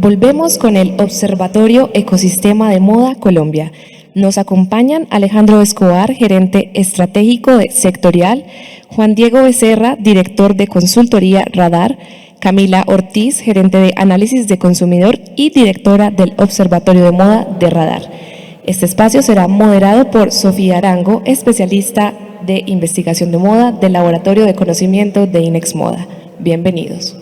volvemos con el Observatorio Ecosistema de Moda Colombia. Nos acompañan Alejandro Escobar, gerente estratégico de Sectorial, Juan Diego Becerra, director de consultoría Radar, Camila Ortiz, gerente de análisis de consumidor y directora del Observatorio de Moda de Radar. Este espacio será moderado por Sofía Arango, especialista de investigación de moda del Laboratorio de Conocimiento de INEX Moda. Bienvenidos.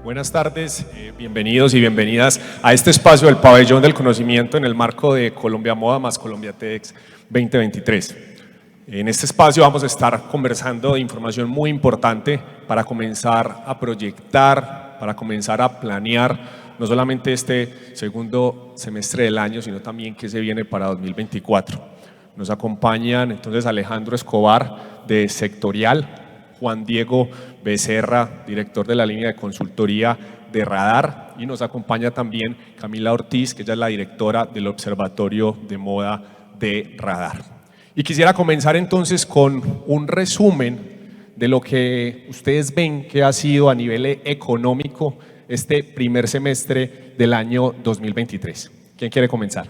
Buenas tardes, bienvenidos y bienvenidas a este espacio del Pabellón del Conocimiento en el marco de Colombia Moda más Colombia TEDx 2023. En este espacio vamos a estar conversando de información muy importante para comenzar a proyectar, para comenzar a planear no solamente este segundo semestre del año, sino también que se viene para 2024. Nos acompañan entonces Alejandro Escobar de Sectorial, Juan Diego Becerra, director de la línea de consultoría de Radar, y nos acompaña también Camila Ortiz, que ella es la directora del Observatorio de Moda de Radar. Y quisiera comenzar entonces con un resumen de lo que ustedes ven que ha sido a nivel económico este primer semestre del año 2023. ¿Quién quiere comenzar?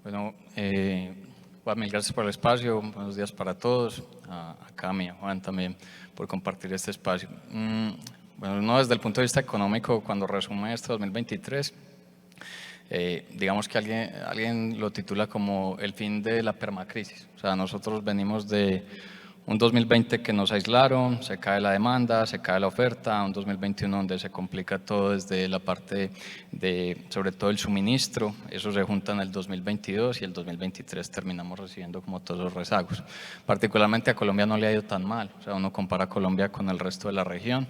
Bueno, Juan, mil gracias por el espacio, buenos días para todos, a Cami, a Juan también por compartir este espacio. Bueno, no desde el punto de vista económico, cuando resume este 2023, digamos que alguien lo titula como el fin de la permacrisis. O sea, nosotros venimos de un 2020 que nos aislaron, se cae la demanda, se cae la oferta, un 2021 donde se complica todo desde la parte de, sobre todo el suministro, eso se junta en el 2022 y el 2023 terminamos recibiendo como todos los rezagos. Particularmente a Colombia no le ha ido tan mal, o sea, uno compara a Colombia con el resto de la región,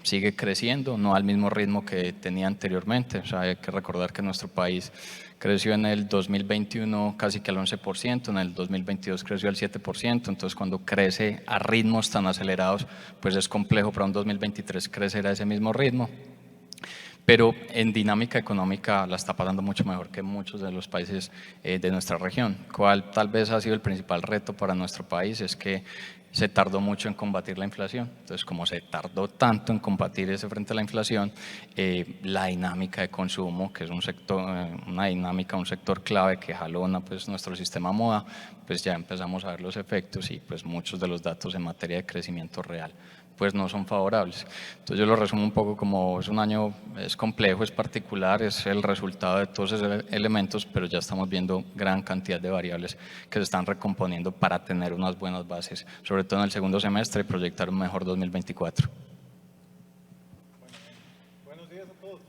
sigue creciendo, no al mismo ritmo que tenía anteriormente, o sea, hay que recordar que nuestro país creció en el 2021 casi que al 11%, en el 2022 creció al 7%, entonces cuando crece a ritmos tan acelerados, pues es complejo para un 2023 crecer a ese mismo ritmo. Pero en dinámica económica la está pasando mucho mejor que muchos de los países de nuestra región. ¿Cuál tal vez ha sido el principal reto para nuestro país? Es que se tardó mucho en combatir la inflación. Entonces, como se tardó tanto en combatir ese frente a la inflación, la dinámica de consumo, que es un sector, una dinámica, un sector clave que jalona pues, nuestro sistema moda, pues ya empezamos a ver los efectos y pues muchos de los datos en materia de crecimiento real pues no son favorables. Entonces yo lo resumo un poco como es un año, es complejo, es particular, es el resultado de todos esos elementos, pero ya estamos viendo gran cantidad de variables que se están recomponiendo para tener unas buenas bases, sobre todo en el segundo semestre y proyectar un mejor 2024. Buenos días a todos.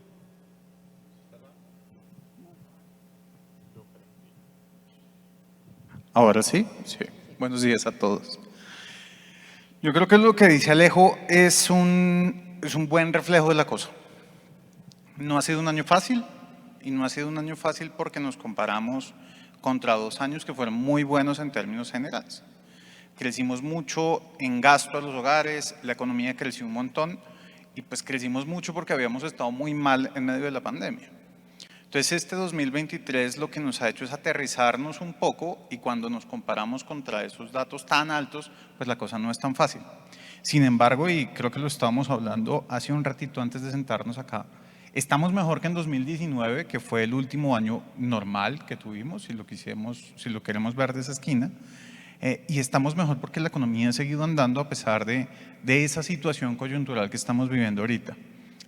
Ahora sí, sí. Buenos días a todos. Yo creo que lo que dice Alejo es un buen reflejo de la cosa. No ha sido un año fácil y no ha sido un año fácil porque nos comparamos contra 2 años que fueron muy buenos en términos generales. Crecimos mucho en gasto a los hogares, la economía creció un montón y pues crecimos mucho porque habíamos estado muy mal en medio de la pandemia. Entonces este 2023 lo que nos ha hecho es aterrizarnos un poco y cuando nos comparamos contra esos datos tan altos, pues la cosa no es tan fácil. Sin embargo, y creo que lo estábamos hablando hace un ratito antes de sentarnos acá, estamos mejor que en 2019, que fue el último año normal que tuvimos, si lo queremos ver de esa esquina, y estamos mejor porque la economía ha seguido andando a pesar de esa situación coyuntural que estamos viviendo ahorita.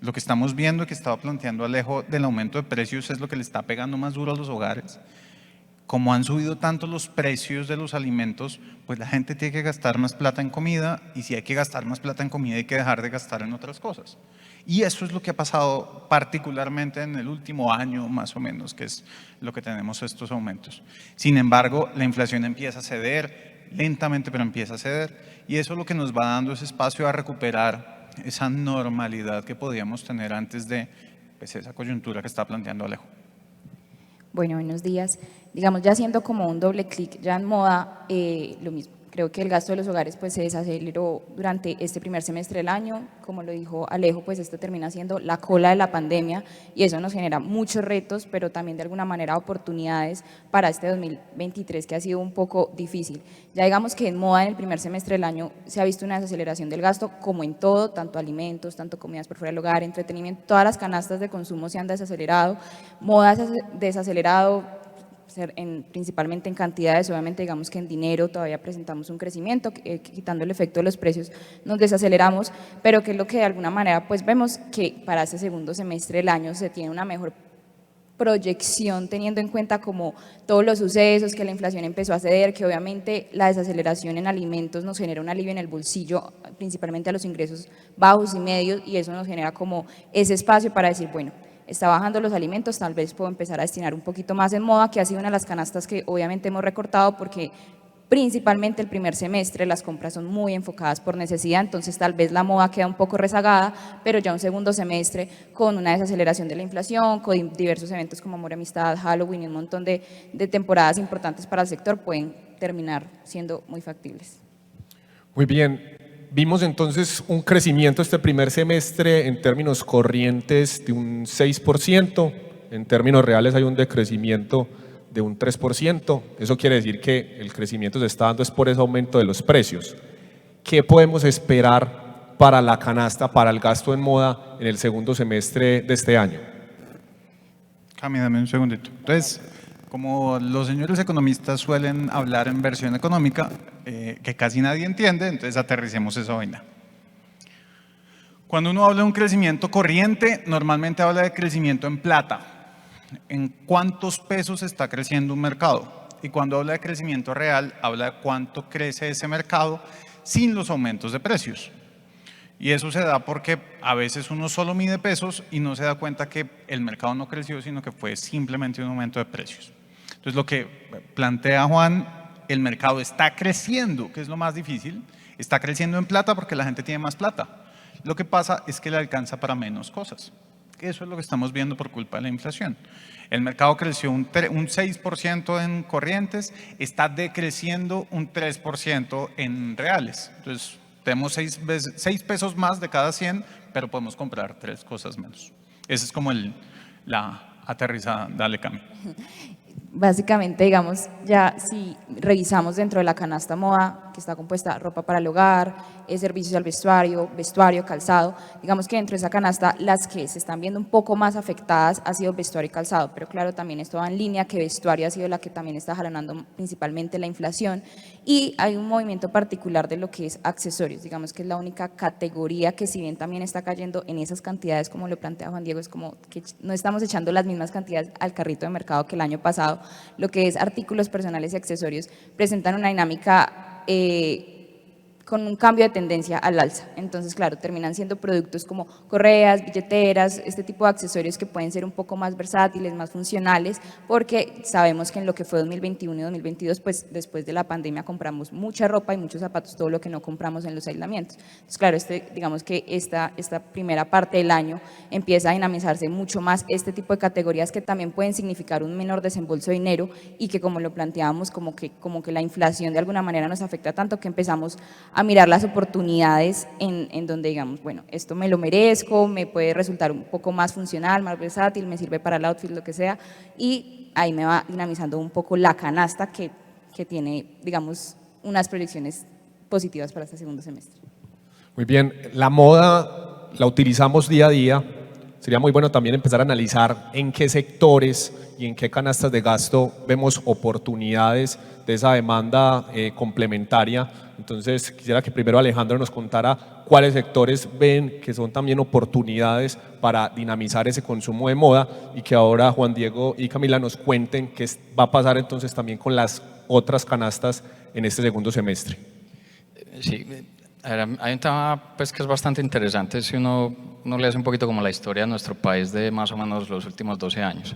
Lo que estamos viendo, que estaba planteando Alejo, del aumento de precios es lo que le está pegando más duro a los hogares. Como han subido tanto los precios de los alimentos, pues la gente tiene que gastar más plata en comida y si hay que gastar más plata en comida hay que dejar de gastar en otras cosas. Y eso es lo que ha pasado particularmente en el último año más o menos, que es lo que tenemos estos aumentos. Sin embargo, la inflación empieza a ceder, lentamente pero empieza a ceder y eso lo que nos va dando es espacio a recuperar esa normalidad que podíamos tener antes de pues, esa coyuntura que está planteando Alejo. Bueno, buenos días. Digamos, ya haciendo como un doble clic ya en moda, lo mismo. Creo que el gasto de los hogares pues se desaceleró durante este primer semestre del año. Como lo dijo Alejo, pues esto termina siendo la cola de la pandemia y eso nos genera muchos retos, pero también de alguna manera oportunidades para este 2023 que ha sido un poco difícil. Ya digamos que en moda en el primer semestre del año se ha visto una desaceleración del gasto, como en todo, tanto alimentos, tanto comidas por fuera del hogar, entretenimiento, todas las canastas de consumo se han desacelerado, moda se ha desacelerado, principalmente en cantidades, obviamente digamos que en dinero todavía presentamos un crecimiento, quitando el efecto de los precios nos desaceleramos, pero que es lo que de alguna manera pues vemos que para este segundo semestre del año se tiene una mejor proyección teniendo en cuenta como todos los sucesos, que la inflación empezó a ceder, que obviamente la desaceleración en alimentos nos genera un alivio en el bolsillo, principalmente a los ingresos bajos y medios, y eso nos genera como ese espacio para decir, bueno, está bajando los alimentos, tal vez puedo empezar a destinar un poquito más en moda, que ha sido una de las canastas que obviamente hemos recortado porque principalmente el primer semestre las compras son muy enfocadas por necesidad, entonces tal vez la moda queda un poco rezagada, pero ya un segundo semestre con una desaceleración de la inflación, con diversos eventos como Amor y Amistad, Halloween y un montón de temporadas importantes para el sector pueden terminar siendo muy factibles. Muy bien. Vimos entonces un crecimiento este primer semestre en términos corrientes de un 6%, en términos reales hay un decrecimiento de un 3%, eso quiere decir que el crecimiento se está dando es por ese aumento de los precios. ¿Qué podemos esperar para la canasta, para el gasto en moda en el segundo semestre de este año? Cami, dame un segundito. Entonces, como los señores economistas suelen hablar en versión económica, que casi nadie entiende, entonces aterricemos esa vaina. Cuando uno habla de un crecimiento corriente, normalmente habla de crecimiento en plata, en cuántos pesos está creciendo un mercado. Y cuando habla de crecimiento real, habla de cuánto crece ese mercado sin los aumentos de precios. Y eso se da porque a veces uno solo mide pesos y no se da cuenta que el mercado no creció, sino que fue simplemente un aumento de precios. Entonces, lo que plantea Juan, el mercado está creciendo, que es lo más difícil, está creciendo en plata porque la gente tiene más plata. Lo que pasa es que le alcanza para menos cosas. Eso es lo que estamos viendo por culpa de la inflación. El mercado creció un 6% en corrientes, está decreciendo un 3% en reales. Entonces, tenemos 6 pesos más de cada 100, pero podemos comprar 3 cosas menos. Esa es como la aterrizada. Dale, Cami. Básicamente, digamos, ya si revisamos dentro de la canasta moda, que está compuesta ropa para el hogar, servicios al vestuario, calzado, digamos que dentro de esa canasta las que se están viendo un poco más afectadas ha sido vestuario y calzado, pero claro, también esto va en línea que vestuario ha sido la que también está jalonando principalmente la inflación y hay un movimiento particular de lo que es accesorios, digamos que es la única categoría que si bien también está cayendo en esas cantidades como lo plantea Juan Diego, es como que no estamos echando las mismas cantidades al carrito de mercado que el año pasado, lo que es artículos personales y accesorios presentan una dinámica con un cambio de tendencia al alza. Entonces, claro, terminan siendo productos como correas, billeteras, este tipo de accesorios que pueden ser un poco más versátiles, más funcionales, porque sabemos que en lo que fue 2021 y 2022, pues después de la pandemia compramos mucha ropa y muchos zapatos, todo lo que no compramos en los aislamientos. Entonces, claro, digamos que esta primera parte del año empieza a dinamizarse mucho más este tipo de categorías que también pueden significar un menor desembolso de dinero y que como lo planteábamos, como que la inflación de alguna manera nos afecta tanto que empezamos a mirar las oportunidades en donde digamos, bueno, esto me lo merezco, me puede resultar un poco más funcional, más versátil, me sirve para el outfit, lo que sea, y ahí me va dinamizando un poco la canasta que tiene, digamos, unas proyecciones positivas para este segundo semestre. Muy bien, la moda la utilizamos día a día, sería muy bueno también empezar a analizar en qué sectores y en qué canastas de gasto vemos oportunidades de esa demanda complementaria. Entonces quisiera que primero Alejandro nos contara cuáles sectores ven que son también oportunidades para dinamizar ese consumo de moda y que ahora Juan Diego y Camila nos cuenten qué va a pasar entonces también con las otras canastas en este segundo semestre. Sí, hay un tema pues, que es bastante interesante si uno le hace un poquito como la historia de nuestro país de más o menos los últimos 12 años.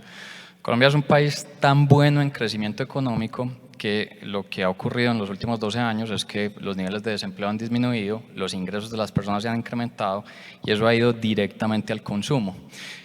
Colombia es un país tan bueno en crecimiento económico que lo que ha ocurrido en los últimos 12 años es que los niveles de desempleo han disminuido, los ingresos de las personas se han incrementado y eso ha ido directamente al consumo.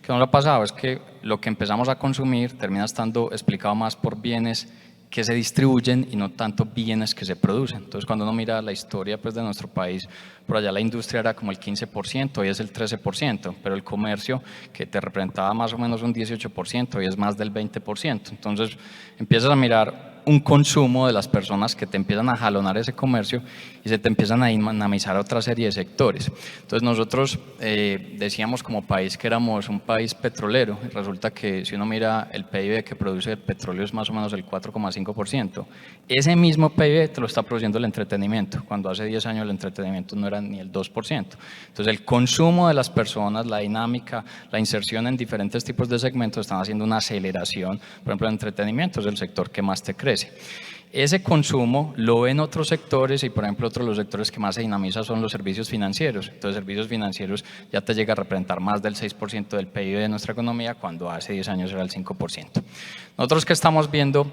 ¿Qué nos ha pasado? Es que lo que empezamos a consumir termina estando explicado más por bienes que se distribuyen y no tanto bienes que se producen. Entonces, cuando uno mira la historia pues, de nuestro país, por allá la industria era como el 15%, hoy es el 13%, pero el comercio, que te representaba más o menos un 18%, hoy es más del 20%. Entonces, empiezas a mirar un consumo de las personas que te empiezan a jalonar ese comercio y se te empiezan a dinamizar otra serie de sectores. Entonces nosotros decíamos como país que éramos un país petrolero, y resulta que si uno mira el PIB que produce el petróleo es más o menos el 4,5%. Ese mismo PIB te lo está produciendo el entretenimiento, cuando hace 10 años el entretenimiento no era ni el 2%. Entonces el consumo de las personas, la dinámica, la inserción en diferentes tipos de segmentos están haciendo una aceleración. Por ejemplo, el entretenimiento es el sector que más te crece. Ese consumo lo ven otros sectores y, por ejemplo, otros de los sectores que más se dinamiza son los servicios financieros. Entonces, servicios financieros ya te llega a representar más del 6% del PIB de nuestra economía, cuando hace 10 años era el 5%. Nosotros que estamos viendo,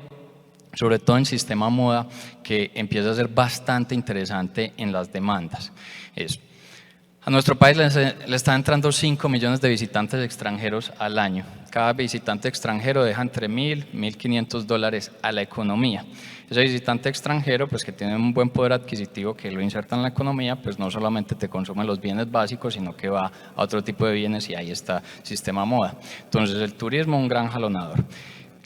sobre todo en sistema moda, que empieza a ser bastante interesante en las demandas, es: a nuestro país le están entrando 5 millones de visitantes extranjeros al año. Cada visitante extranjero deja entre $1.000 y $1.500 a la economía. Ese visitante extranjero, pues que tiene un buen poder adquisitivo, que lo inserta en la economía, pues no solamente te consume los bienes básicos, sino que va a otro tipo de bienes, y ahí está sistema moda. Entonces el turismo, un gran jalonador.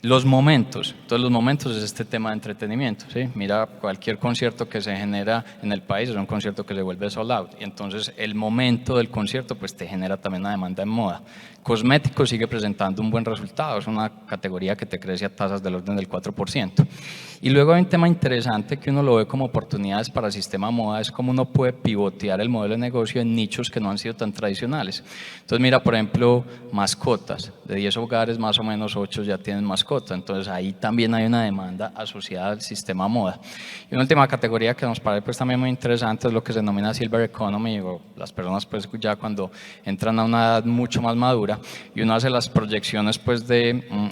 Los momentos, entonces los momentos es este tema de entretenimiento, ¿sí? Mira, cualquier concierto que se genera en el país es un concierto que se vuelve sold out, y entonces el momento del concierto pues te genera también una demanda en moda. Cosméticos sigue presentando un buen resultado, es una categoría que te crece a tasas del orden del 4%. Y luego hay un tema interesante que uno lo ve como oportunidades para el sistema moda, es cómo uno puede pivotear el modelo de negocio en nichos que no han sido tan tradicionales. Entonces mira, por ejemplo, mascotas, de 10 hogares más o menos 8 ya tienen mascotas, entonces ahí también hay una demanda asociada al sistema moda. Y una última categoría que nos parece pues también muy interesante es lo que se denomina Silver Economy, o las personas pues ya cuando entran a una edad mucho más madura, y uno hace las proyecciones pues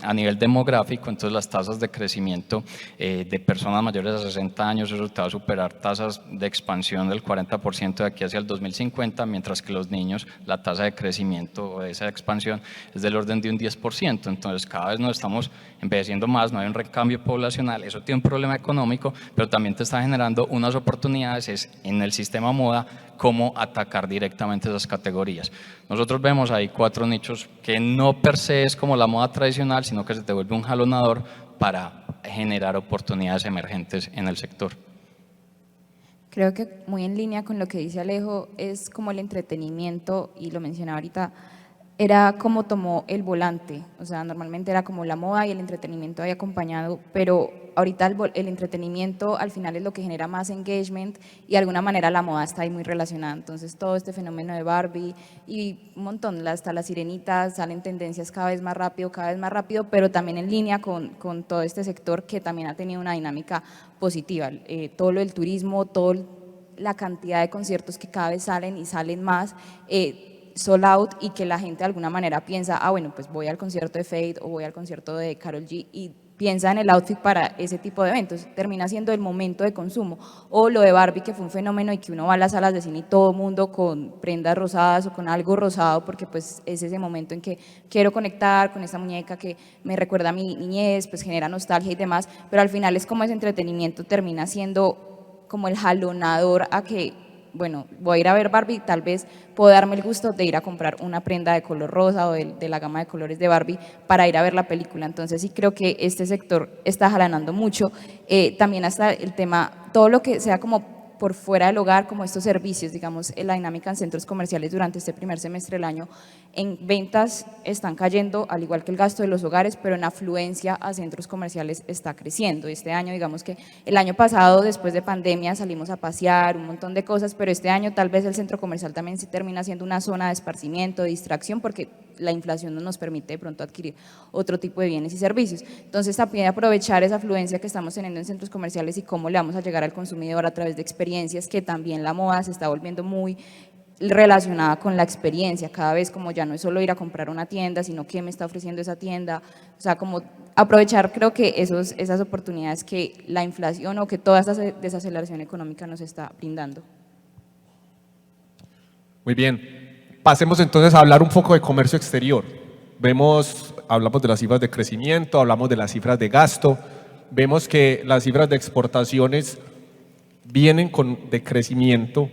a nivel demográfico, entonces las tasas de crecimiento de personas mayores a 60 años, eso te va a superar tasas de expansión del 40% de aquí hacia el 2050, mientras que los niños, la tasa de crecimiento o de esa expansión es del orden de un 10%, entonces cada vez nos estamos envejeciendo más, no hay un recambio poblacional, eso tiene un problema económico, pero también te está generando unas oportunidades en el sistema moda, cómo atacar directamente esas categorías. Nosotros vemos ahí 4 nichos que no per se es como la moda tradicional, sino que se te vuelve un jalonador para generar oportunidades emergentes en el sector. Creo que muy en línea con lo que dice Alejo, es como el entretenimiento, y lo mencionaba ahorita, era como tomó el volante, o sea, normalmente era como la moda y el entretenimiento ahí acompañado, pero ahorita el entretenimiento al final es lo que genera más engagement, y de alguna manera la moda está ahí muy relacionada. Entonces todo este fenómeno de Barbie y un montón, hasta las sirenitas, salen tendencias cada vez más rápido, pero también en línea con todo este sector que también ha tenido una dinámica positiva. Todo lo del turismo, toda la cantidad de conciertos que cada vez salen y salen más, sold out, y que la gente de alguna manera piensa, bueno, pues voy al concierto de Fade o voy al concierto de Karol G, y piensa en el outfit para ese tipo de eventos, termina siendo el momento de consumo. O lo de Barbie, que fue un fenómeno, y que uno va a las salas de cine y todo el mundo con prendas rosadas o con algo rosado, porque pues es ese momento en que quiero conectar con esta muñeca que me recuerda a mi niñez, pues genera nostalgia y demás, pero al final es como ese entretenimiento termina siendo como el jalonador a que, bueno, voy a ir a ver Barbie, tal vez puedo darme el gusto de ir a comprar una prenda de color rosa o de la gama de colores de Barbie para ir a ver la película. Entonces sí creo que este sector está jalonando mucho. También hasta el tema, todo lo que sea como por fuera del hogar, como estos servicios, digamos, la dinámica en centros comerciales durante este primer semestre del año, en ventas están cayendo, al igual que el gasto de los hogares, pero en afluencia a centros comerciales está creciendo. Este año, digamos que el año pasado, después de pandemia, salimos a pasear, un montón de cosas, pero este año tal vez el centro comercial también se termina siendo una zona de esparcimiento, de distracción, porque la inflación no nos permite de pronto adquirir otro tipo de bienes y servicios. Entonces también aprovechar esa afluencia que estamos teniendo en centros comerciales y cómo le vamos a llegar al consumidor a través de experiencias, que también la moda se está volviendo muy relacionada con la experiencia, cada vez como ya no es solo ir a comprar una tienda, sino qué me está ofreciendo esa tienda, o sea, como aprovechar, creo que esas oportunidades que la inflación o que toda esa desaceleración económica nos está brindando. Muy bien. Pasemos entonces a hablar un poco de comercio exterior. Hablamos de las cifras de crecimiento, hablamos de las cifras de gasto, vemos que las cifras de exportaciones vienen de crecimiento,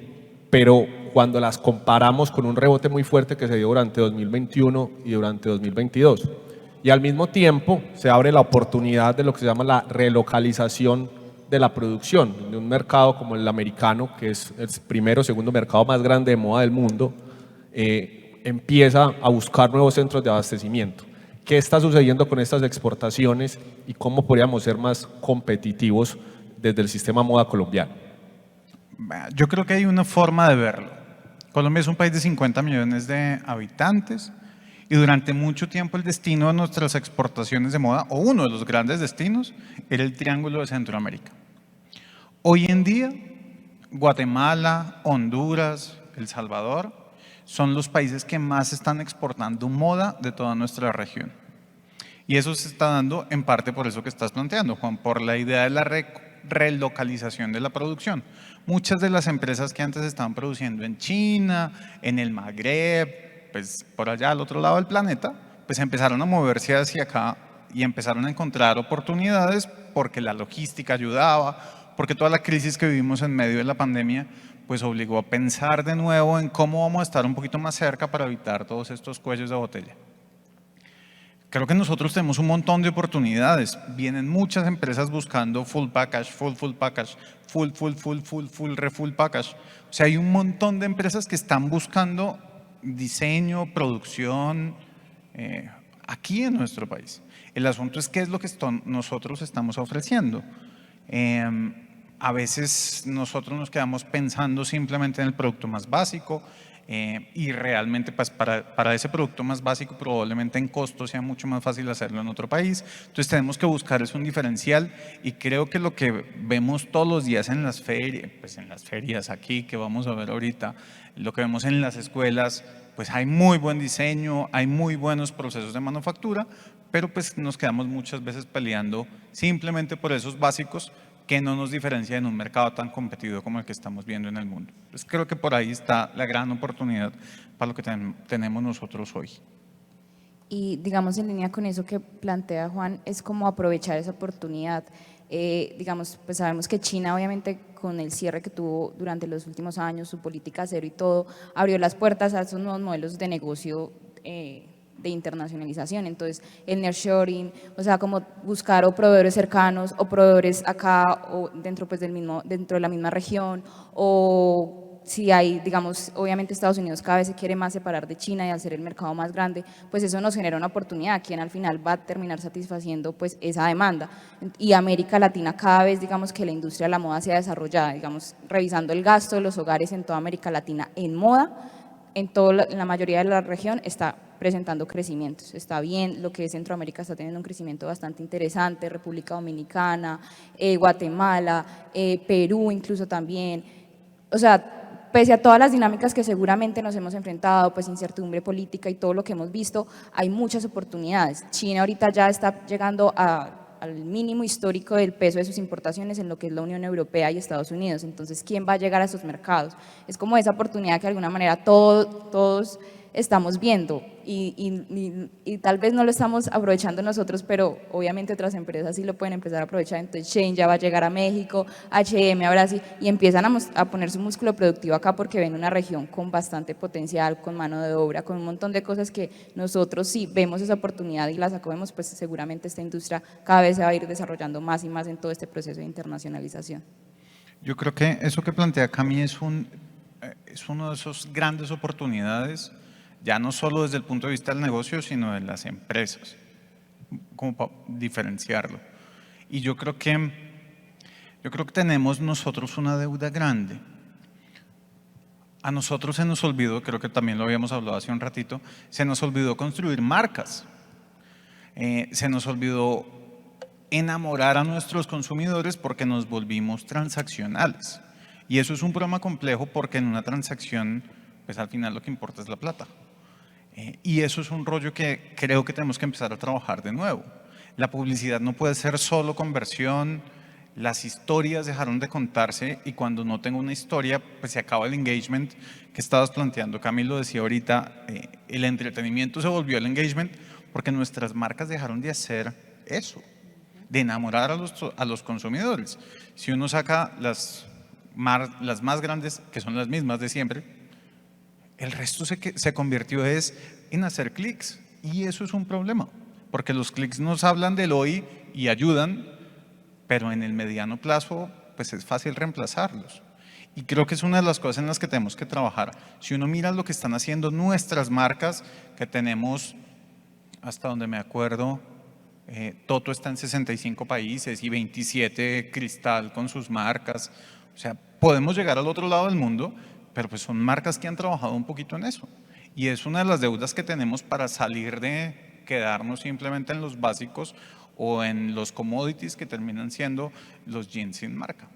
pero cuando las comparamos con un rebote muy fuerte que se dio durante 2021 y durante 2022. Y al mismo tiempo se abre la oportunidad de lo que se llama la relocalización de la producción, de un mercado como el americano, que es el primero o segundo mercado más grande de moda del mundo, empieza a buscar nuevos centros de abastecimiento. ¿Qué está sucediendo con estas exportaciones y cómo podríamos ser más competitivos desde el sistema moda colombiano? Yo creo que hay una forma de verlo. Colombia es un país de 50 millones de habitantes y durante mucho tiempo el destino de nuestras exportaciones de moda, o uno de los grandes destinos, era el Triángulo de Centroamérica. Hoy en día, Guatemala, Honduras, El Salvador son los países que más están exportando moda de toda nuestra región. Y eso se está dando en parte por eso que estás planteando, Juan, por la idea de la relocalización de la producción. Muchas de las empresas que antes estaban produciendo en China, en el Magreb, pues por allá al otro lado del planeta, pues empezaron a moverse hacia acá y empezaron a encontrar oportunidades porque la logística ayudaba, porque toda la crisis que vivimos en medio de la pandemia pues obligó a pensar de nuevo en cómo vamos a estar un poquito más cerca para evitar todos estos cuellos de botella. Creo que nosotros tenemos un montón de oportunidades. Vienen muchas empresas buscando full package, full package, full package. O sea, hay un montón de empresas que están buscando diseño, producción, aquí en nuestro país. El asunto es qué es lo que nosotros estamos ofreciendo. A veces nosotros nos quedamos pensando simplemente en el producto más básico y realmente pues, para ese producto más básico probablemente en costo sea mucho más fácil hacerlo en otro país. Entonces tenemos que buscar un diferencial y creo que lo que vemos todos los días en las ferias, pues en las ferias aquí que vamos a ver ahorita, lo que vemos en las escuelas, pues hay muy buen diseño, hay muy buenos procesos de manufactura, pero pues nos quedamos muchas veces peleando simplemente por esos básicos que no nos diferencia en un mercado tan competido como el que estamos viendo en el mundo. Pues creo que por ahí está la gran oportunidad para lo que tenemos nosotros hoy. Y digamos en línea con eso que plantea Juan, es como aprovechar esa oportunidad. Digamos, pues sabemos que China obviamente con el cierre que tuvo durante los últimos años, su política cero y todo, abrió las puertas a esos nuevos modelos de negocio de internacionalización. Entonces el nearshoring, o sea, como buscar o proveedores cercanos o proveedores acá o dentro pues dentro de la misma región, o si hay, digamos, obviamente Estados Unidos cada vez se quiere más separar de China y al ser el mercado más grande, pues eso nos genera una oportunidad, quien al final va a terminar satisfaciendo pues esa demanda. Y América Latina cada vez, digamos, que la industria de la moda sea desarrollada, digamos, revisando el gasto de los hogares en toda América Latina en moda, en la mayoría de la región está presentando crecimientos. Está bien, lo que es Centroamérica está teniendo un crecimiento bastante interesante, República Dominicana, Guatemala, Perú incluso también. O sea, pese a todas las dinámicas que seguramente nos hemos enfrentado, pues incertidumbre política y todo lo que hemos visto, hay muchas oportunidades. China ahorita ya está llegando al mínimo histórico del peso de sus importaciones en lo que es la Unión Europea y Estados Unidos. Entonces, ¿quién va a llegar a esos mercados? Es como esa oportunidad que de alguna manera todos estamos viendo y tal vez no lo estamos aprovechando nosotros, pero obviamente otras empresas sí lo pueden empezar a aprovechar. Entonces Shein ya va a llegar a México, H&M a Brasil y empiezan a poner su músculo productivo acá porque ven una región con bastante potencial, con mano de obra, con un montón de cosas que nosotros sí vemos esa oportunidad y las acogemos, pues seguramente esta industria cada vez se va a ir desarrollando más y más en todo este proceso de internacionalización. Yo creo que eso que plantea Cami es una de esas grandes oportunidades, ya no solo desde el punto de vista del negocio, sino de las empresas, como para diferenciarlo. Y yo creo que tenemos nosotros una deuda grande. A nosotros se nos olvidó, creo que también lo habíamos hablado hace un ratito, se nos olvidó construir marcas. Se nos olvidó enamorar a nuestros consumidores porque nos volvimos transaccionales. Y eso es un problema complejo porque en una transacción, pues al final lo que importa es la plata. Y eso es un rollo que creo que tenemos que empezar a trabajar de nuevo. La publicidad no puede ser solo conversión, las historias dejaron de contarse y cuando no tengo una historia, pues se acaba el engagement que estabas planteando. Camilo decía ahorita, el entretenimiento se volvió el engagement porque nuestras marcas dejaron de hacer eso. de enamorar a los consumidores. Si uno saca las más grandes, que son las mismas de siempre, el resto se convirtió en hacer clics, y eso es un problema, porque los clics nos hablan del hoy y ayudan, pero en el mediano plazo pues es fácil reemplazarlos. Y creo que es una de las cosas en las que tenemos que trabajar. Si uno mira lo que están haciendo nuestras marcas, que tenemos, hasta donde me acuerdo, Toto está en 65 países y 27 Cristal con sus marcas. O sea, podemos llegar al otro lado del mundo, pero pues son marcas que han trabajado un poquito en eso. Y es una de las deudas que tenemos para salir de quedarnos simplemente en los básicos o en los commodities que terminan siendo los jeans sin marca.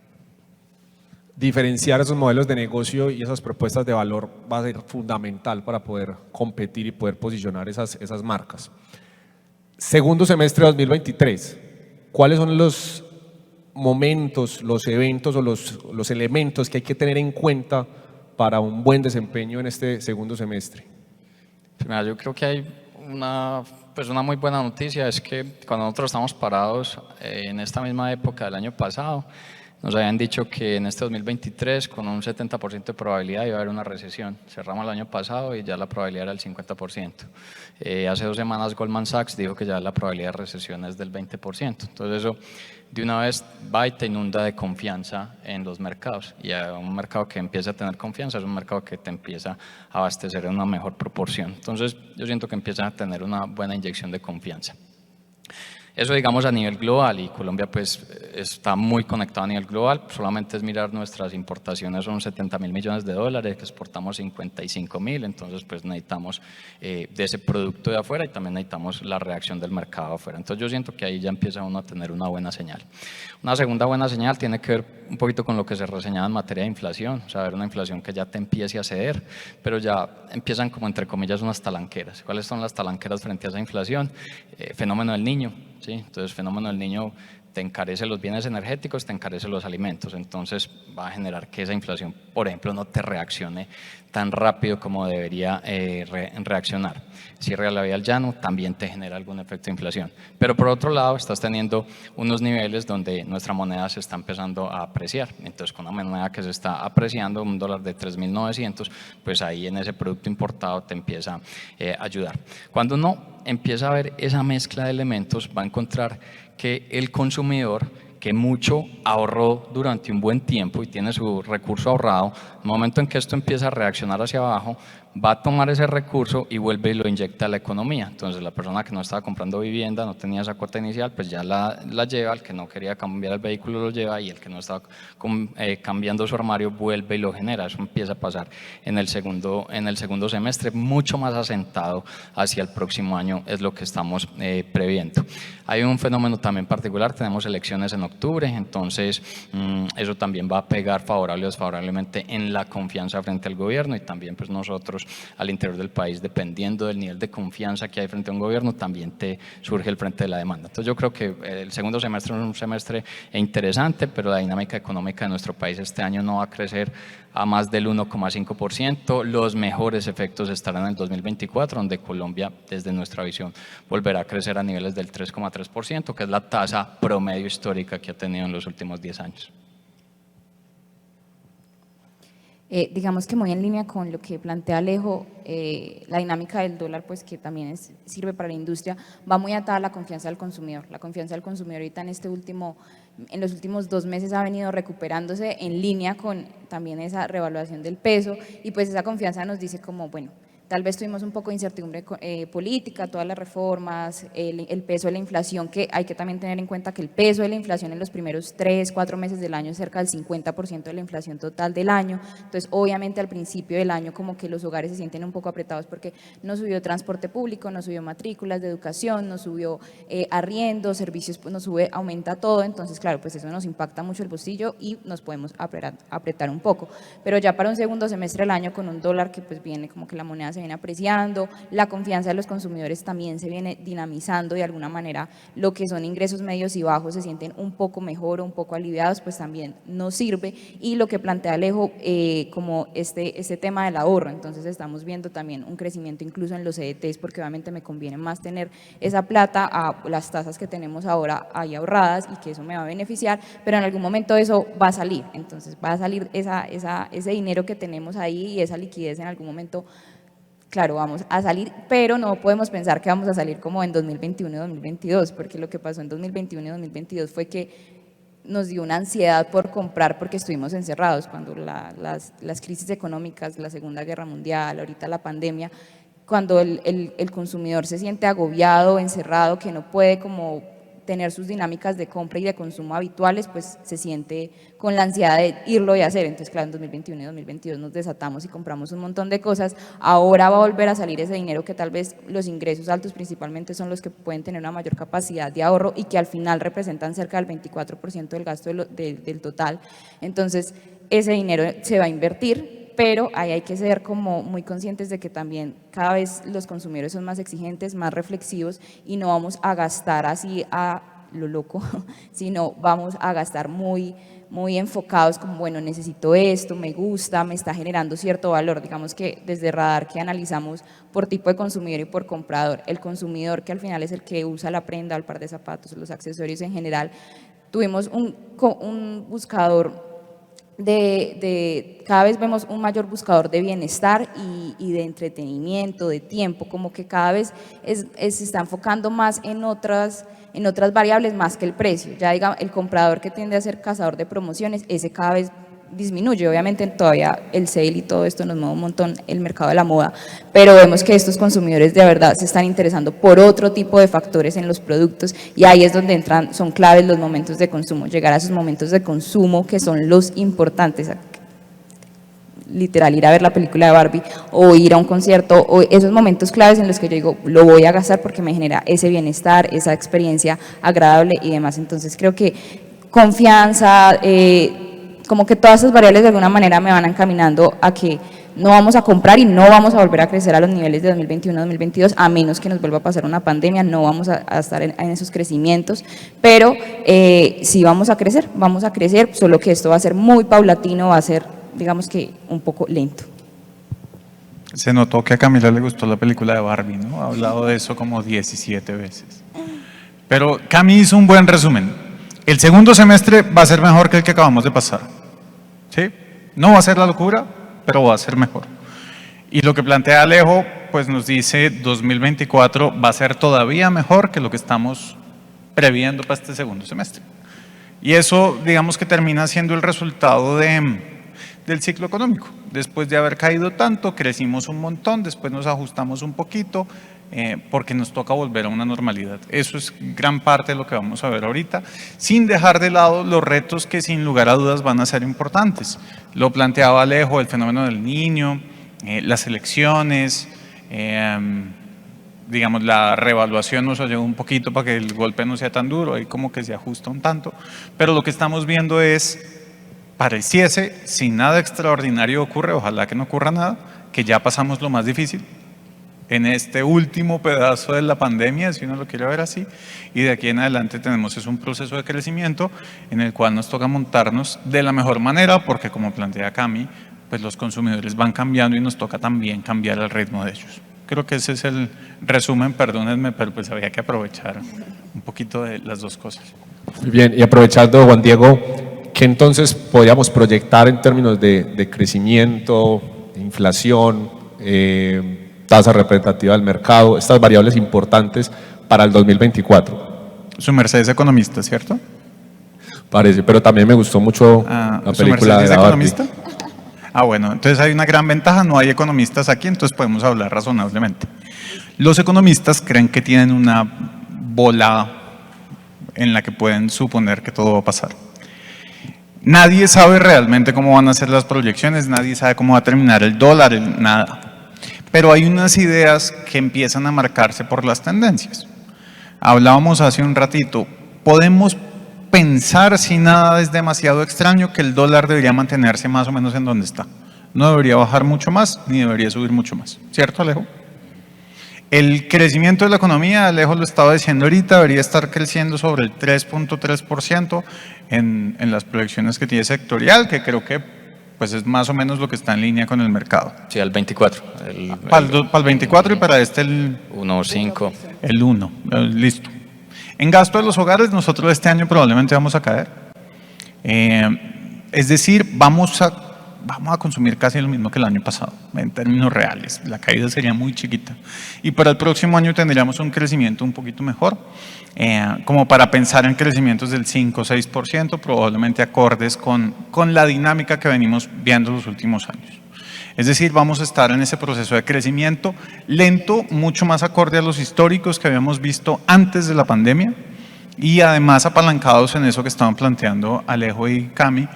Diferenciar esos modelos de negocio y esas propuestas de valor va a ser fundamental para poder competir y poder posicionar esas marcas. Segundo semestre de 2023, ¿cuáles son los momentos, los eventos o los elementos que hay que tener en cuenta para un buen desempeño en este segundo semestre? Mira, yo creo que hay una muy buena noticia, es que cuando nosotros estamos parados en esta misma época del año pasado, nos habían dicho que en este 2023 con un 70% de probabilidad iba a haber una recesión. Cerramos el año pasado y ya la probabilidad era del 50%. Hace 2 semanas Goldman Sachs dijo que ya la probabilidad de recesión es del 20%. Entonces eso de una vez va y te inunda de confianza en los mercados. Y a un mercado que empieza a tener confianza es un mercado que te empieza a abastecer en una mejor proporción. Entonces yo siento que empieza a tener una buena inyección de confianza. Eso digamos a nivel global, y Colombia pues está muy conectado a nivel global. Solamente es mirar nuestras importaciones, son 70.000 millones de dólares, que exportamos 55.000, entonces pues necesitamos de ese producto de afuera y también necesitamos la reacción del mercado afuera. Entonces yo siento que ahí ya empieza uno a tener una buena señal. Una segunda buena señal tiene que ver un poquito con lo que se reseñaba en materia de inflación, o sea, ver una inflación que ya te empiece a ceder, pero ya empiezan como entre comillas unas talanqueras. ¿Cuáles son las talanqueras frente a esa inflación? Fenómeno del Niño. ¿Sí? Entonces, fenómeno del Niño te encarece los bienes energéticos, te encarece los alimentos, entonces va a generar que esa inflación, por ejemplo, no te reaccione tan rápido como debería reaccionar. Cierre a la vía al llano también te genera algún efecto de inflación, pero por otro lado estás teniendo unos niveles donde nuestra moneda se está empezando a apreciar, entonces con una moneda que se está apreciando, un dólar de 3.900, pues ahí en ese producto importado te empieza a ayudar. Cuando uno empieza a ver esa mezcla de elementos, va a encontrar que el consumidor que mucho ahorró durante un buen tiempo y tiene su recurso ahorrado, en el momento en que esto empieza a reaccionar hacia abajo, va a tomar ese recurso y vuelve y lo inyecta a la economía. Entonces la persona que no estaba comprando vivienda, no tenía esa cuota inicial, pues ya la lleva, el que no quería cambiar el vehículo lo lleva, y el que no estaba cambiando su armario vuelve y lo genera. Eso empieza a pasar en el segundo semestre, mucho más asentado hacia el próximo año es lo que estamos previendo. Hay un fenómeno también particular, tenemos elecciones en octubre, entonces eso también va a pegar favorable o desfavorablemente en la confianza frente al gobierno, y también pues nosotros al interior del país, dependiendo del nivel de confianza que hay frente a un gobierno, también te surge el frente de la demanda. Entonces yo creo que el segundo semestre es un semestre interesante, pero la dinámica económica de nuestro país este año no va a crecer a más del 1,5%. Los mejores efectos estarán en el 2024, donde Colombia, desde nuestra visión, volverá a crecer a niveles del 3,3%, que es la tasa promedio histórica que ha tenido en los últimos 10 años. Digamos que muy en línea con lo que plantea Alejo, la dinámica del dólar, pues que también sirve para la industria, va muy atada a la confianza del consumidor. La confianza del consumidor ahorita en los últimos 2 meses ha venido recuperándose en línea con también esa revaluación del peso, y pues esa confianza nos dice como, bueno, tal vez tuvimos un poco de incertidumbre política, todas las reformas, el peso de la inflación, que hay que también tener en cuenta que el peso de la inflación en los primeros 3-4 meses del año es cerca del 50% de la inflación total del año. Entonces, obviamente al principio del año como que los hogares se sienten un poco apretados porque no subió transporte público, no subió matrículas de educación, no subió arriendo, servicios, pues nos sube, aumenta todo. Entonces, claro, pues eso nos impacta mucho el bolsillo y nos podemos apretar un poco. Pero ya para un segundo semestre del año, con un dólar que pues viene como que la moneda se se viene apreciando, la confianza de los consumidores también se viene dinamizando de alguna manera, lo que son ingresos medios y bajos se sienten un poco mejor o un poco aliviados, pues también nos sirve, y lo que plantea Alejo como este tema del ahorro, entonces estamos viendo también un crecimiento incluso en los CDTs, porque obviamente me conviene más tener esa plata a las tasas que tenemos ahora ahí ahorradas y que eso me va a beneficiar, pero en algún momento eso va a salir, entonces va a salir ese dinero que tenemos ahí y esa liquidez en algún momento. Claro, vamos a salir, pero no podemos pensar que vamos a salir como en 2021 y 2022, porque lo que pasó en 2021 y 2022 fue que nos dio una ansiedad por comprar porque estuvimos encerrados, cuando las crisis económicas, la Segunda Guerra Mundial, ahorita la pandemia, cuando el consumidor se siente agobiado, encerrado, que no puede como tener sus dinámicas de compra y de consumo habituales, pues se siente con la ansiedad de irlo y hacer. Entonces, claro, en 2021 y 2022 nos desatamos y compramos un montón de cosas. Ahora va a volver a salir ese dinero que tal vez los ingresos altos principalmente son los que pueden tener una mayor capacidad de ahorro y que al final representan cerca del 24% del gasto del total. Entonces, ese dinero se va a invertir, pero ahí hay que ser como muy conscientes de que también cada vez los consumidores son más exigentes, más reflexivos y no vamos a gastar así a lo loco, sino vamos a gastar muy enfocados como, bueno, necesito esto, me gusta, me está generando cierto valor. Digamos que desde Radar, que analizamos por tipo de consumidor y por comprador, el consumidor que al final es el que usa la prenda, el par de zapatos, los accesorios en general, tuvimos un buscador cada vez vemos un mayor buscador de bienestar y de entretenimiento, de tiempo, como que cada vez se está enfocando más en otras variables más que el precio. Ya diga, el comprador que tiende a ser cazador de promociones, ese cada vez disminuye. Obviamente todavía el sale y todo esto nos mueve un montón el mercado de la moda, pero vemos que estos consumidores de verdad se están interesando por otro tipo de factores en los productos y ahí es donde son claves los momentos de consumo, llegar a esos momentos de consumo que son los importantes, literal ir a ver la película de Barbie o ir a un concierto, o esos momentos claves en los que yo digo lo voy a gastar porque me genera ese bienestar, esa experiencia agradable y demás. Entonces creo que confianza, como que todas esas variables de alguna manera me van encaminando a que no vamos a comprar y no vamos a volver a crecer a los niveles de 2021-2022, a menos que nos vuelva a pasar una pandemia, no vamos a estar en esos crecimientos, pero sí vamos a crecer, solo que esto va a ser muy paulatino, va a ser, digamos que, un poco lento. Se notó que a Camila le gustó la película de Barbie, ¿no? Ha hablado de eso como 17 veces. Pero Cami hizo un buen resumen. El segundo semestre va a ser mejor que el que acabamos de pasar. ¿Sí? No va a ser la locura, pero va a ser mejor. Y lo que plantea Alejo, pues nos dice 2024 va a ser todavía mejor que lo que estamos previendo para este segundo semestre. Y eso, digamos que termina siendo el resultado del ciclo económico. Después de haber caído tanto, crecimos un montón, después nos ajustamos un poquito, porque nos toca volver a una normalidad. Eso es gran parte de lo que vamos a ver ahorita, sin dejar de lado los retos que sin lugar a dudas van a ser importantes. Lo planteaba Alejo, el fenómeno del Niño, las elecciones, digamos la reevaluación nos ayuda un poquito para que el golpe no sea tan duro, ahí como que se ajusta un tanto, pero lo que estamos viendo es, pareciese, si nada extraordinario ocurre, ojalá que no ocurra nada, que ya pasamos lo más difícil en este último pedazo de la pandemia, si uno lo quiere ver así, y de aquí en adelante tenemos un proceso de crecimiento en el cual nos toca montarnos de la mejor manera, porque como plantea Cami, pues los consumidores van cambiando y nos toca también cambiar el ritmo de ellos. Creo que ese es el resumen, perdónenme, pero pues había que aprovechar un poquito de las dos cosas. Muy bien, y aprovechando, Juan Diego, ¿qué entonces podríamos proyectar en términos de crecimiento, inflación, tasa representativa del mercado, estas variables importantes para el 2024? Su merced es economista, ¿cierto? Parece, pero también me gustó mucho la película de ¿es Barbie. economista? Bueno, entonces hay una gran ventaja, no hay economistas aquí, entonces podemos hablar razonablemente. Los economistas creen que tienen una bola en la que pueden suponer que todo va a pasar. Nadie sabe realmente cómo van a ser las proyecciones, nadie sabe cómo va a terminar el dólar, nada. Pero hay unas ideas que empiezan a marcarse por las tendencias. Hablábamos hace un ratito, podemos pensar, si nada es demasiado extraño, que el dólar debería mantenerse más o menos en donde está. No debería bajar mucho más, ni debería subir mucho más. ¿Cierto, Alejo? El crecimiento de la economía, Alejo lo estaba diciendo ahorita, debería estar creciendo sobre el 3.3% en las proyecciones que tiene sectorial, que creo que pues es más o menos lo que está en línea con el mercado. Sí, al 24. Para el 24 y para este el 1.5. el 1, listo. En gasto de los hogares nosotros este año probablemente vamos a caer. Es decir, vamos a consumir casi lo mismo que el año pasado, en términos reales. La caída sería muy chiquita. Y para el próximo año tendríamos un crecimiento un poquito mejor, como para pensar en crecimientos del 5 o 6%, probablemente acordes con la dinámica que venimos viendo los últimos años. Es decir, vamos a estar en ese proceso de crecimiento lento, mucho más acorde a los históricos que habíamos visto antes de la pandemia y además apalancados en eso que estaban planteando Alejo y Cami,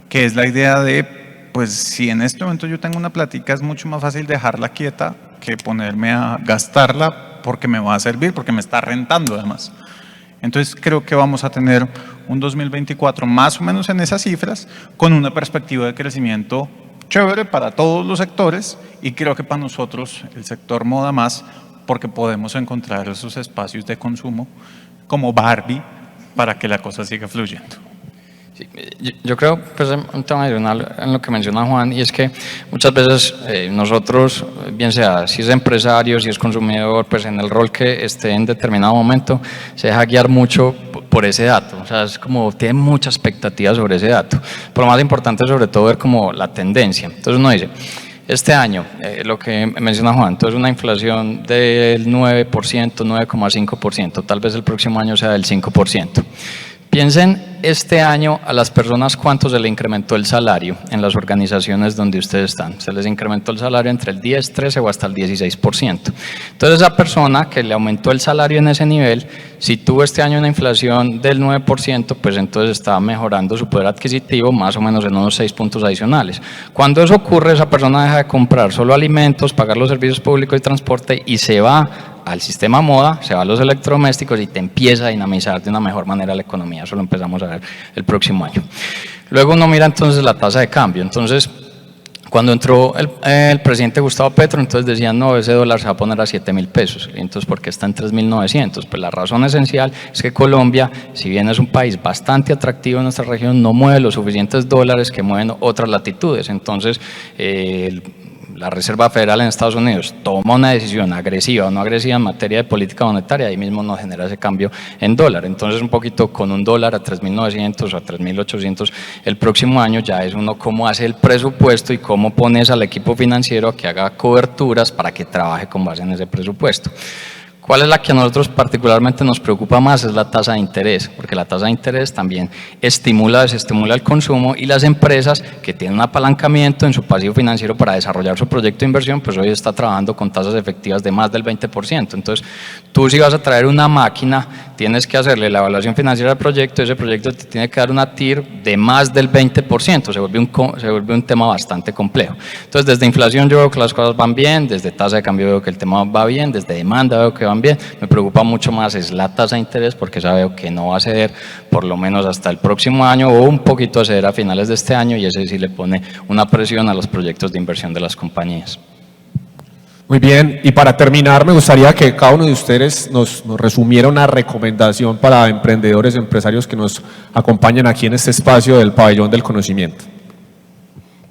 que es la idea de, pues si en este momento yo tengo una plática es mucho más fácil dejarla quieta que ponerme a gastarla porque me va a servir, porque me está rentando además. Entonces creo que vamos a tener un 2024 más o menos en esas cifras con una perspectiva de crecimiento chévere para todos los sectores y creo que para nosotros el sector moda más porque podemos encontrar esos espacios de consumo como Barbie para que la cosa siga fluyendo. Sí, yo creo pues un tema adicional en lo que menciona Juan y es que muchas veces nosotros, bien sea si es empresario, si es consumidor, pues en el rol que esté en determinado momento se deja guiar mucho por ese dato, o sea, es como tiene mucha expectativa sobre ese dato, pero lo más importante sobre todo ver como la tendencia. Entonces uno dice, este año, lo que menciona Juan, entonces una inflación del 9%, 9,5%, tal vez el próximo año sea del 5%. Piensen este año a las personas cuánto se le incrementó el salario en las organizaciones donde ustedes están. Se les incrementó el salario entre el 10, 13 o hasta el 16%. Entonces esa persona que le aumentó el salario en ese nivel, si tuvo este año una inflación del 9%, pues entonces está mejorando su poder adquisitivo más o menos en unos 6 puntos adicionales. Cuando eso ocurre, esa persona deja de comprar solo alimentos, pagar los servicios públicos y transporte y se va al sistema moda, se va a los electrodomésticos y te empieza a dinamizar de una mejor manera la economía. Eso lo empezamos a ver el próximo año. Luego uno mira entonces la tasa de cambio. Entonces, cuando entró el presidente Gustavo Petro, entonces decían, no, ese dólar se va a poner a 7.000 pesos. Y entonces, ¿por qué está en 3.900? Pues la razón esencial es que Colombia, si bien es un país bastante atractivo en nuestra región, no mueve los suficientes dólares que mueven otras latitudes. Entonces, la Reserva Federal en Estados Unidos toma una decisión agresiva o no agresiva en materia de política monetaria, ahí mismo nos genera ese cambio en dólar. Entonces un poquito con un dólar a 3.900 o a 3.800 el próximo año ya es uno cómo hace el presupuesto y cómo pones al equipo financiero a que haga coberturas para que trabaje con base en ese presupuesto. ¿Cuál es la que a nosotros particularmente nos preocupa más? Es la tasa de interés, porque la tasa de interés también desestimula el consumo y las empresas que tienen un apalancamiento en su pasivo financiero para desarrollar su proyecto de inversión, pues hoy está trabajando con tasas efectivas de más del 20%. Entonces, tú si vas a traer una máquina, tienes que hacerle la evaluación financiera del proyecto, ese proyecto te tiene que dar una TIR de más del 20%, se vuelve un tema bastante complejo. Entonces, desde inflación yo veo que las cosas van bien, desde tasa de cambio veo que el tema va bien, desde demanda veo que van bien, me preocupa mucho más es la tasa de interés porque esa veo que no va a ceder por lo menos hasta el próximo año o un poquito a ceder a finales de este año y ese sí le pone una presión a los proyectos de inversión de las compañías. Muy bien, y para terminar me gustaría que cada uno de ustedes nos resumiera una recomendación para emprendedores, empresarios que nos acompañan aquí en este espacio del Pabellón del Conocimiento.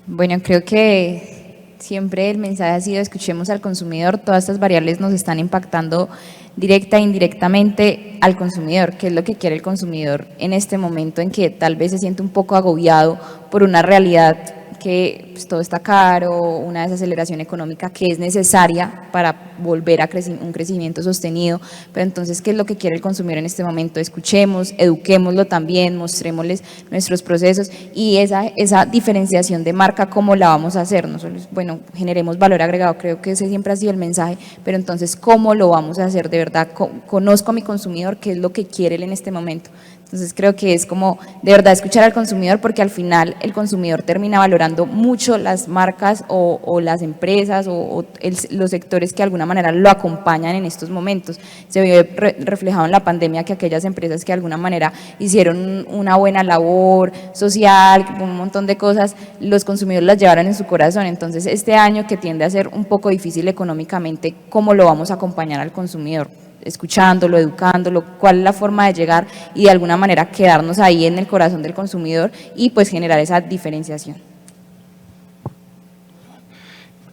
Bueno, creo que siempre el mensaje ha sido escuchemos al consumidor, todas estas variables nos están impactando directa e indirectamente al consumidor, qué es lo que quiere el consumidor en este momento en que tal vez se siente un poco agobiado por una realidad que pues, todo está caro, una desaceleración económica que es necesaria para volver a un crecimiento sostenido, pero entonces, ¿qué es lo que quiere el consumidor en este momento? Escuchemos, eduquémoslo también, mostrémosles nuestros procesos y esa diferenciación de marca, ¿cómo la vamos a hacer? No solo, bueno, generemos valor agregado, creo que ese siempre ha sido el mensaje, pero entonces, ¿cómo lo vamos a hacer de verdad? Conozco a mi consumidor, ¿qué es lo que quiere él en este momento? Entonces creo que es como de verdad escuchar al consumidor, porque al final el consumidor termina valorando mucho las marcas o las empresas o los sectores que de alguna manera lo acompañan en estos momentos. Se vio reflejado en la pandemia que aquellas empresas que de alguna manera hicieron una buena labor social, un montón de cosas, los consumidores las llevaron en su corazón. Entonces este año, que tiende a ser un poco difícil económicamente, ¿cómo lo vamos a acompañar al consumidor? Escuchándolo, educándolo, cuál es la forma de llegar y de alguna manera quedarnos ahí en el corazón del consumidor y pues generar esa diferenciación.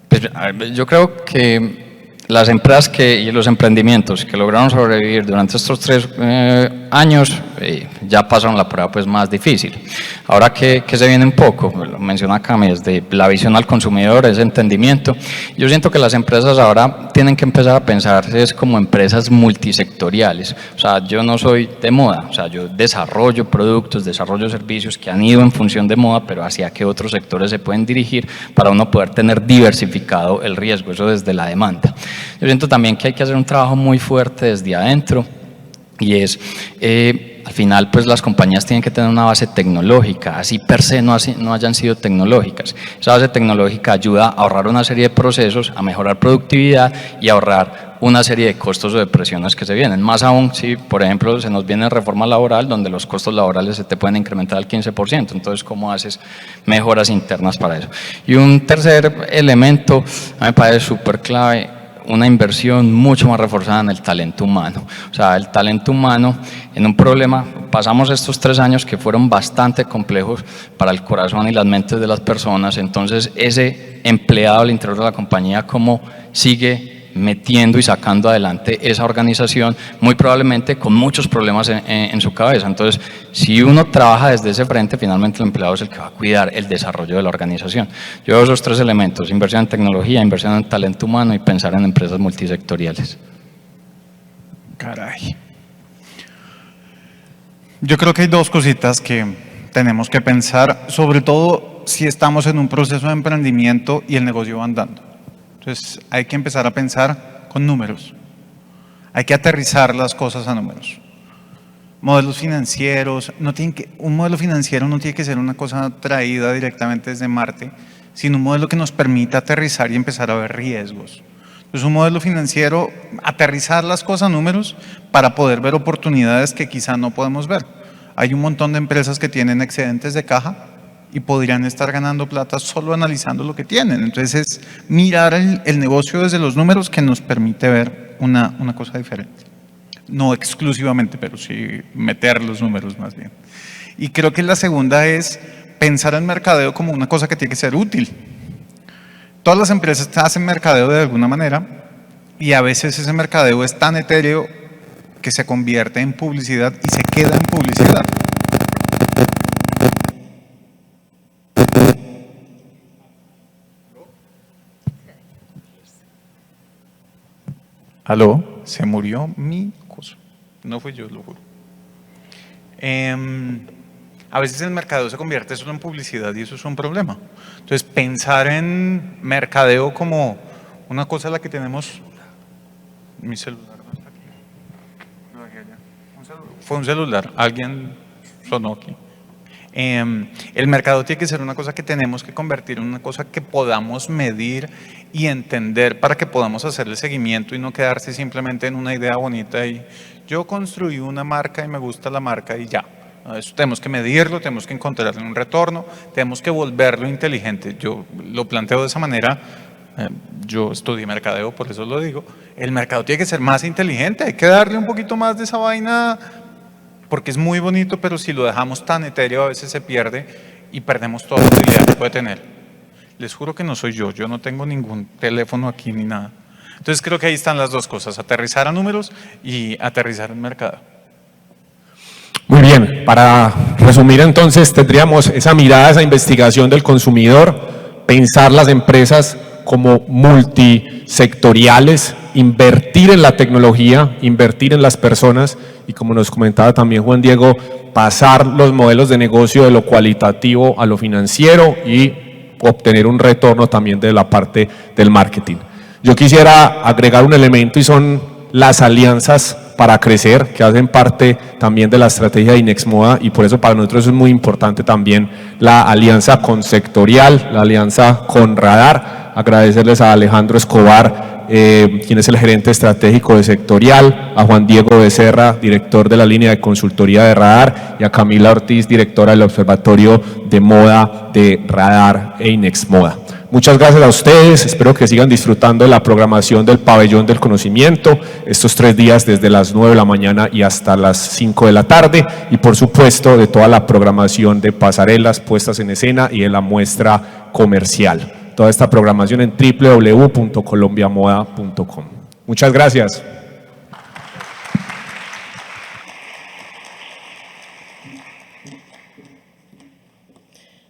Pues, a ver, yo creo que las empresas y los emprendimientos que lograron sobrevivir durante estos 3 años ya pasaron la prueba pues más difícil. Ahora que se viene un poco, lo menciona Cami, desde la visión al consumidor, ese entendimiento. Yo siento que las empresas ahora tienen que empezar a pensarse es como empresas multisectoriales. O sea, yo no soy de moda, o sea, yo desarrollo productos, desarrollo servicios que han ido en función de moda, pero hacia qué otros sectores se pueden dirigir para uno poder tener diversificado el riesgo, eso desde la demanda. Yo siento también que hay que hacer un trabajo muy fuerte desde adentro, y es, al final pues las compañías tienen que tener una base tecnológica, así per se no hayan sido tecnológicas. Esa base tecnológica ayuda a ahorrar una serie de procesos, a mejorar productividad y a ahorrar una serie de costos o de presiones que se vienen. Más aún si, por ejemplo, se nos viene reforma laboral, donde los costos laborales se te pueden incrementar al 15%. Entonces, ¿cómo haces mejoras internas para eso? Y un tercer elemento, a mí me parece súper clave, una inversión mucho más reforzada en el talento humano. O sea, el talento humano en un problema, pasamos estos 3 años que fueron bastante complejos para el corazón y las mentes de las personas. Entonces, ese empleado al interior de la compañía, cómo sigue metiendo y sacando adelante esa organización, muy probablemente con muchos problemas en su cabeza. Entonces, si uno trabaja desde ese frente, finalmente el empleado es el que va a cuidar el desarrollo de la organización. Yo veo esos 3 elementos: inversión en tecnología, inversión en talento humano y pensar en empresas multisectoriales. Caray. Yo creo que hay 2 cositas que tenemos que pensar, sobre todo si estamos en un proceso de emprendimiento y el negocio va andando. Entonces hay que empezar a pensar con números, hay que aterrizar las cosas a números. Modelos financieros, un modelo financiero no tiene que ser una cosa traída directamente desde Marte, sino un modelo que nos permita aterrizar y empezar a ver riesgos. Entonces un modelo financiero, aterrizar las cosas a números para poder ver oportunidades que quizá no podemos ver. Hay un montón de empresas que tienen excedentes de caja y podrían estar ganando plata solo analizando lo que tienen. Entonces es mirar el negocio desde los números que nos permite ver una cosa diferente. No exclusivamente, pero sí meter los números más bien. Y creo que la segunda es pensar en mercadeo como una cosa que tiene que ser útil. Todas las empresas hacen mercadeo de alguna manera y a veces ese mercadeo es tan etéreo que se convierte en publicidad y se queda en publicidad. ¿Aló? Se murió mi cosa. No fui yo, lo juro. A veces el mercadeo se convierte solo en publicidad y eso es un problema. Entonces, pensar en mercadeo como una cosa a la que tenemos… Mi celular no está aquí. No, aquí allá. Fue un celular. Alguien sonó aquí. El mercado tiene que ser una cosa que tenemos que convertir en una cosa que podamos medir y entender para que podamos hacerle seguimiento y no quedarse simplemente en una idea bonita y yo construí una marca y me gusta la marca y ya. Eso tenemos que medirlo, tenemos que encontrarle un retorno, tenemos que volverlo inteligente. Yo lo planteo de esa manera, yo estudié mercadeo, por eso lo digo. El mercado tiene que ser más inteligente, hay que darle un poquito más de esa vaina porque es muy bonito, pero si lo dejamos tan etéreo a veces se pierde y perdemos toda la utilidad que puede tener. Les juro que no soy yo no tengo ningún teléfono aquí ni nada. Entonces creo que ahí están las 2 cosas, aterrizar a números y aterrizar en mercado. Muy bien, para resumir entonces tendríamos esa mirada, esa investigación del consumidor, pensar las empresas como multisectoriales, invertir en la tecnología, invertir en las personas y como nos comentaba también Juan Diego, pasar los modelos de negocio de lo cualitativo a lo financiero y obtener un retorno también de la parte del marketing. Yo quisiera agregar un elemento y son las alianzas para crecer, que hacen parte también de la estrategia de Inexmoda, y por eso para nosotros es muy importante también la alianza con Sectorial, la alianza con Radar. Agradecerles a Alejandro Escobar, quien es el gerente estratégico de Sectorial, a Juan Diego Becerra, director de la línea de consultoría de Radar, y a Camila Ortiz, directora del Observatorio de Moda de Radar e Inexmoda. Muchas gracias a ustedes, espero que sigan disfrutando de la programación del Pabellón del Conocimiento, estos 3 días desde las 9 de la mañana y hasta las 5 de la tarde, y por supuesto de toda la programación de pasarelas, puestas en escena y de la muestra comercial. Toda esta programación en www.colombiamoda.com. Muchas gracias.